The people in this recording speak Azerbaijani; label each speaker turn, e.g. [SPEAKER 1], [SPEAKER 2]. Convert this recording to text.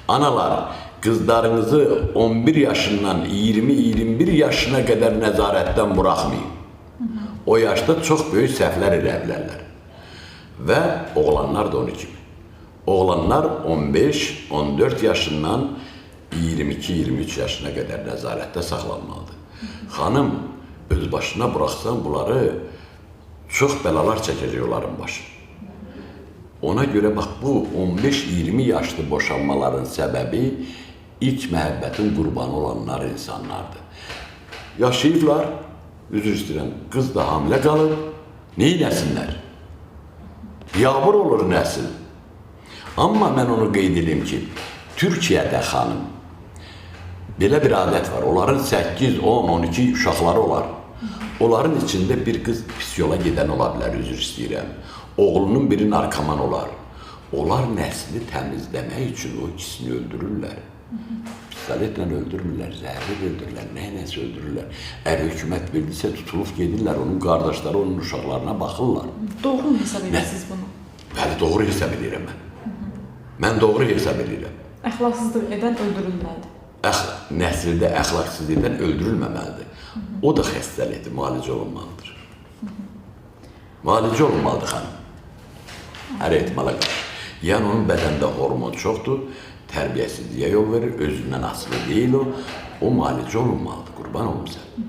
[SPEAKER 1] Analar, qızlarınızı 11 yaşından 20-21 yaşına qədər nəzarətdən buraxmayın. O yaşda çox böyük səhvlər elə bilərlər. Və oğlanlar da onun kimi. Oğlanlar 15-14 yaşından 22-23 yaşına qədər nəzarətdə saxlanmalıdır. Xanım, öz başına buraxsan bunları çox bəlalar çəkəcək onların başı. Ona görə bax, bu 15-20 yaşlı boşanmaların səbəbi ilk məhəbbətin qurbanı olanlar insanlardır. Yaşayıblar, üzr istəyirəm, qız da hamilə qalıb, neynəsinlər? Yağmur olur nəsil. Amma mən onu qeyd edeyim ki, Türkiyədə xanım, belə bir adət var, onların 8, 10, 12 uşaqları olar. Onların içində bir qız pis yola gedən ola bilər, üzr istəyirəm. Oğlunun biri narkoman olar. Onlar nəsli təmizləmək üçün o ikisini öldürürlər. Pistoletlə öldürmürlər, zəhərli öldürürlər, nə-nəsə öldürürlər. Əgər hökumət verdisə tutulub gedirlər, onun qardaşları, onun uşaqlarına baxırlar.
[SPEAKER 2] Doğru mu hesab edirsiniz bunu?
[SPEAKER 1] Bəli, doğru hesab edirəm mən. Mən doğru hesab edirəm.
[SPEAKER 2] Əxlaqsızlıq edən öldürülməlidir.
[SPEAKER 1] Nəsildə əxlaqsız edən öldürülməməlidir. O da xəstəlikdir, müalicə olunmalıdır. Müalicə olunmalıdır xanım. Hər ehtimala qarşı. Yəni onun bədəndə hormon çoxdur, tərbiyəsizliyə yol verir, özündən asılı deyil o. O müalicə olunmalıdır, qurban olmuşsan.